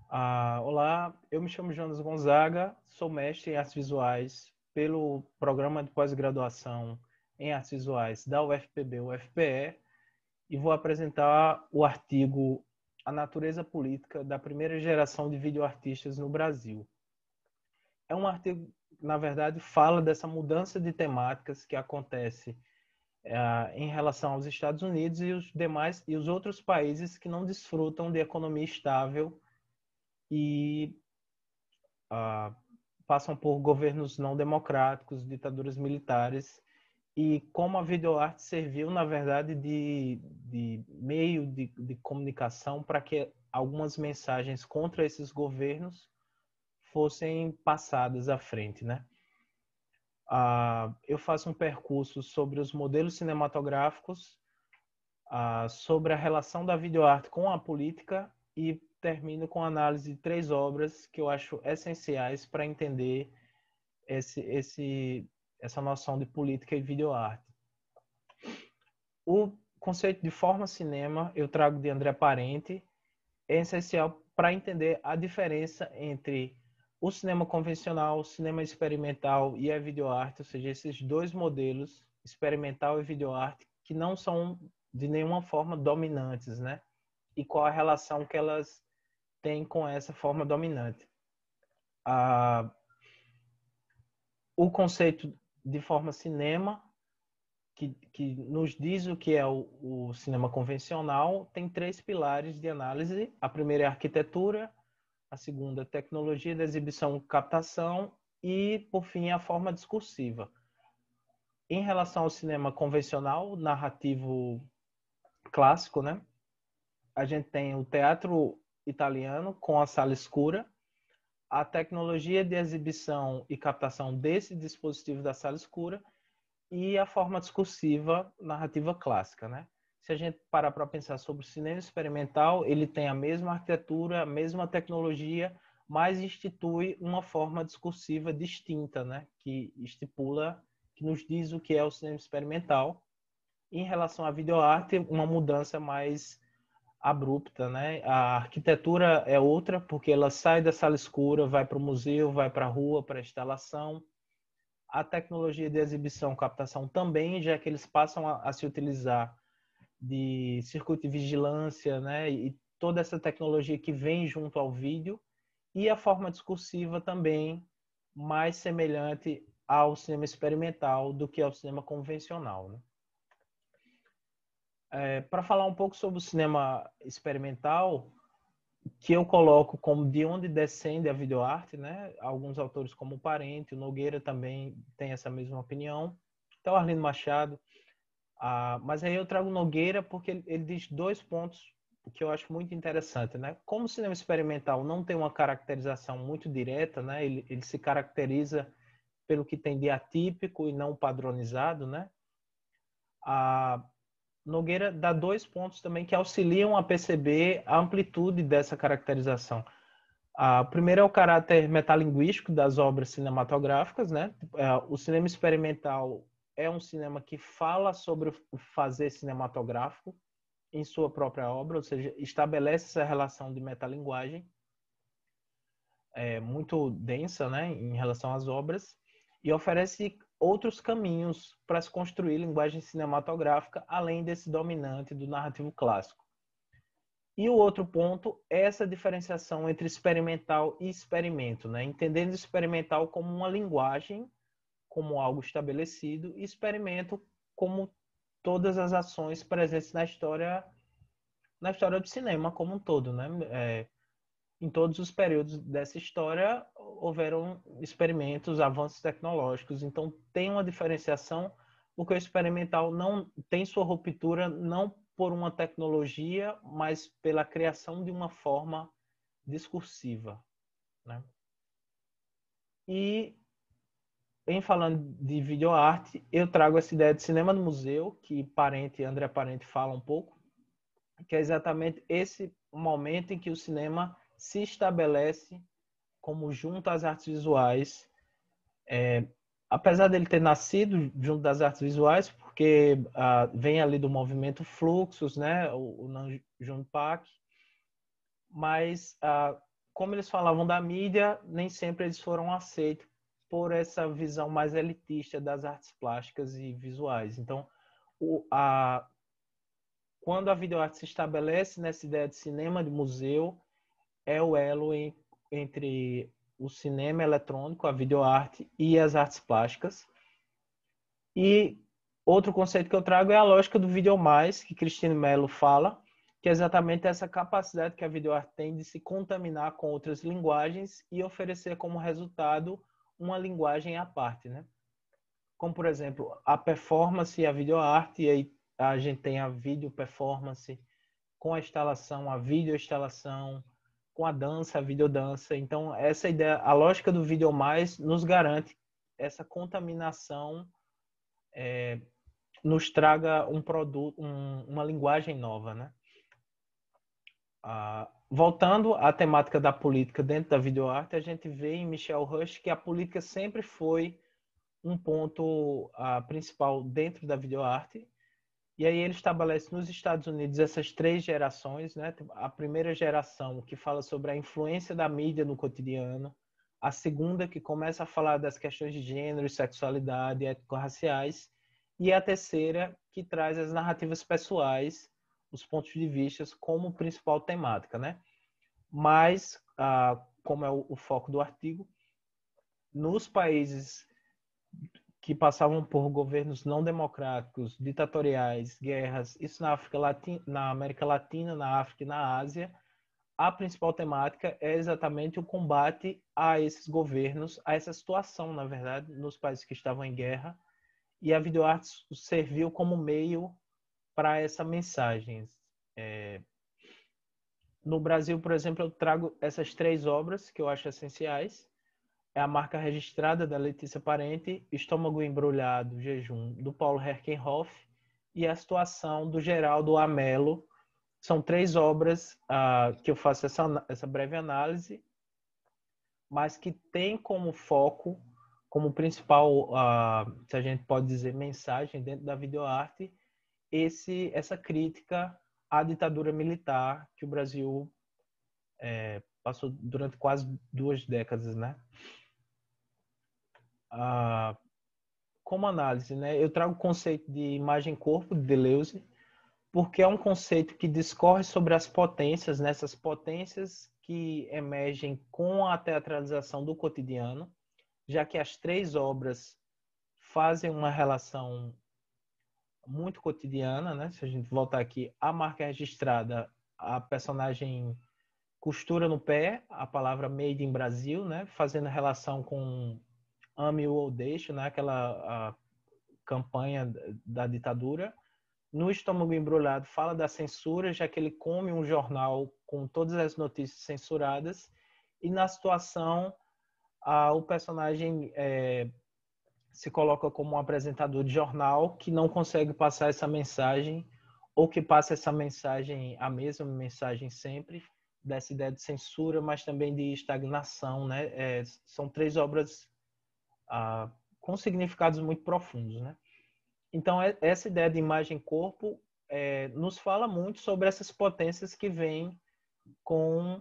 Olá, eu me chamo Jonas Gonzaga, sou mestre em artes visuais pelo programa de pós-graduação em artes visuais da UFPB-UFPE e vou apresentar o artigo A Natureza Política da Primeira Geração de Videoartistas no Brasil. É um artigo, na verdade, fala dessa mudança de temáticas que acontece em relação aos Estados Unidos e os demais e os outros países que não desfrutam de economia estável e ah, passam por governos não democráticos, ditaduras militares, e como a videoarte serviu, na verdade, de meio de comunicação para que algumas mensagens contra esses governos fossem passadas à frente, né? Eu faço um percurso sobre os modelos cinematográficos, sobre a relação da videoarte com a política e termino com a análise de 3 obras que eu acho essenciais para entender essa noção de política e videoarte. O conceito de forma cinema eu trago de André Parente, é essencial para entender a diferença entre o cinema convencional, o cinema experimental e a videoarte, ou seja, esses dois modelos, experimental e videoarte, que não são de nenhuma forma dominantes, né? E qual a relação que elas têm com essa forma dominante. O conceito de forma cinema, que nos diz o que é o cinema convencional, tem 3 pilares de análise. A primeira é a arquitetura, a segunda, tecnologia da exibição e captação e, por fim, a forma discursiva. Em relação ao cinema convencional, narrativo clássico, né? A gente tem o teatro italiano com a sala escura, a tecnologia de exibição e captação desse dispositivo da sala escura e a forma discursiva narrativa clássica, né? Se a gente parar para pensar sobre o cinema experimental, ele tem a mesma arquitetura, a mesma tecnologia, mas institui uma forma discursiva distinta, né? Que estipula, que nos diz o que é o cinema experimental. Em relação à videoarte, uma mudança mais abrupta, né? A arquitetura é outra, porque ela sai da sala escura, vai para o museu, vai para a rua, para a instalação. A tecnologia de exibição e captação também, já que eles passam a se utilizar de circuito de vigilância, né? E toda essa tecnologia que vem junto ao vídeo. E a forma discursiva também, mais semelhante ao cinema experimental do que ao cinema convencional, né? Para falar um pouco sobre o cinema experimental, que eu coloco como de onde descende a videoarte, né? Alguns autores como o Parente, o Nogueira também tem essa mesma opinião. Então, Arlindo Machado. Mas aí eu trago Nogueira porque ele diz 2 pontos que eu acho muito interessante, né? Como o cinema experimental não tem uma caracterização muito direta, né? Ele se caracteriza pelo que tem de atípico e não padronizado, né? A Nogueira dá 2 pontos também que auxiliam a perceber a amplitude dessa caracterização. O primeiro é o caráter metalinguístico das obras cinematográficas, né? O cinema experimental é um cinema que fala sobre o fazer cinematográfico em sua própria obra, ou seja, estabelece essa relação de metalinguagem muito densa, né, em relação às obras e oferece outros caminhos para se construir linguagem cinematográfica além desse dominante do narrativo clássico. E o outro ponto é essa diferenciação entre experimental e experimento, né? Entendendo experimental como uma linguagem, como algo estabelecido, e experimento como todas as ações presentes na história do cinema como um todo, né? Em todos os períodos dessa história houveram experimentos, avanços tecnológicos, então tem uma diferenciação, porque o experimental não tem sua ruptura não por uma tecnologia, mas pela criação de uma forma discursiva, né? E em falando de videoarte, eu trago essa ideia de cinema no museu, que André Parente fala um pouco, que é exatamente esse momento em que o cinema se estabelece como junto às artes visuais, apesar dele ter nascido junto das artes visuais, porque vem ali do movimento Fluxus, né, o Nam June Paik, mas como eles falavam da mídia, nem sempre eles foram aceitos por essa visão mais elitista das artes plásticas e visuais. Então, quando a videoarte se estabelece nessa ideia de cinema de museu, é o elo entre o cinema eletrônico, a videoarte e as artes plásticas. E outro conceito que eu trago é a lógica do vídeo mais, que Cristine Mello fala, que é exatamente essa capacidade que a videoarte tem de se contaminar com outras linguagens e oferecer como resultado uma linguagem à parte, né? Como, por exemplo, a performance e a videoarte, e aí a gente tem a video performance com a instalação, a videoinstalação, com a dança, a videodança. Então, essa ideia, a lógica do vídeo mais nos garante essa contaminação, nos traga um produto, uma linguagem nova, né? Voltando à temática da política dentro da videoarte, a gente vê em Michel Rush que a política sempre foi um ponto principal dentro da videoarte. E aí ele estabelece nos Estados Unidos essas 3 gerações, né? A primeira geração que fala sobre a influência da mídia no cotidiano, a segunda que começa a falar das questões de gênero, sexualidade, étnico-raciais, e a terceira que traz as narrativas pessoais, os pontos de vista como principal temática, né? Mas, como é o foco do artigo, nos países que passavam por governos não democráticos, ditatoriais, guerras, isso na África Latina, na América Latina, na África e na Ásia, a principal temática é exatamente o combate a esses governos, a essa situação, na verdade, nos países que estavam em guerra, e a videoarte serviu como meio para essa mensagem. No Brasil, por exemplo, eu trago essas 3 obras que eu acho essenciais. É a marca registrada da Letícia Parente, Estômago Embrulhado, Jejum, do Paulo Herkenhoff, e a situação do Geraldo Amelo. São 3 obras que eu faço essa breve análise, mas que tem como foco, como principal, se a gente pode dizer, mensagem dentro da videoarte, essa crítica à ditadura militar que o Brasil passou durante quase 2 décadas, né? Como análise, né? Eu trago o conceito de imagem-corpo de Deleuze, porque é um conceito que discorre sobre as potências, nessas potências que emergem com a teatralização do cotidiano, já que as 3 obras fazem uma relação muito cotidiana, né? Se a gente voltar aqui, a marca registrada, a personagem costura no pé, a palavra made in Brasil, né? Fazendo relação com ame ou deixe, né? Aquela campanha da ditadura. No Estômago Embrulhado fala da censura, já que ele come um jornal com todas as notícias censuradas. E na situação, o personagem se coloca como um apresentador de jornal que não consegue passar essa mensagem, ou que passa essa mensagem, a mesma mensagem sempre, dessa ideia de censura, mas também de estagnação, né? São 3 obras com significados muito profundos, né? Então, essa ideia de imagem-corpo nos fala muito sobre essas potências que vêm com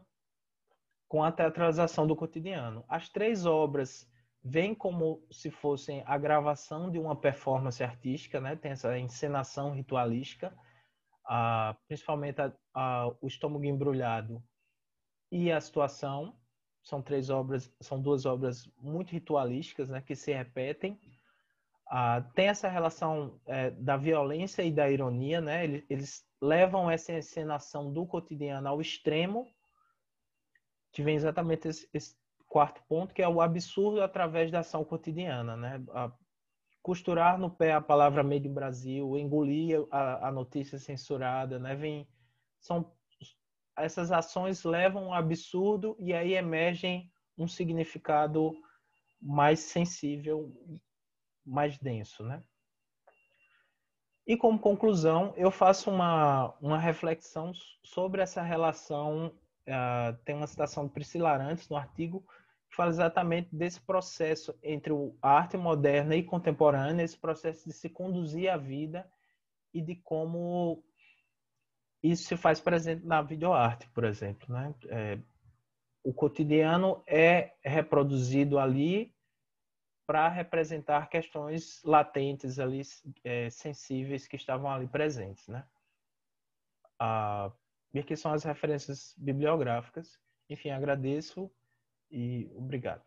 a teatralização do cotidiano. As 3 obras vêm como se fossem a gravação de uma performance artística, né? Tem essa encenação ritualística, principalmente o Estômago Embrulhado e a Situação. São 3 obras, são 2 obras muito ritualísticas, né? Que se repetem. Tem essa relação da violência e da ironia, né? Eles levam essa encenação do cotidiano ao extremo, que vem exatamente esse 4º ponto, que é o absurdo através da ação cotidiana, né? Costurar no pé a palavra made in Brasil, engolir a notícia censurada, né? Essas ações levam ao absurdo e aí emergem um significado mais sensível, mais denso, né? E como conclusão, eu faço uma reflexão sobre essa relação. Tem uma citação de Priscila Arantes no artigo que fala exatamente desse processo entre a arte moderna e contemporânea, esse processo de se conduzir a vida e de como isso se faz presente na videoarte, por exemplo, né? o cotidiano é reproduzido ali para representar questões latentes ali, sensíveis que estavam ali presentes, né? E aqui são as referências bibliográficas. Enfim, agradeço e obrigado.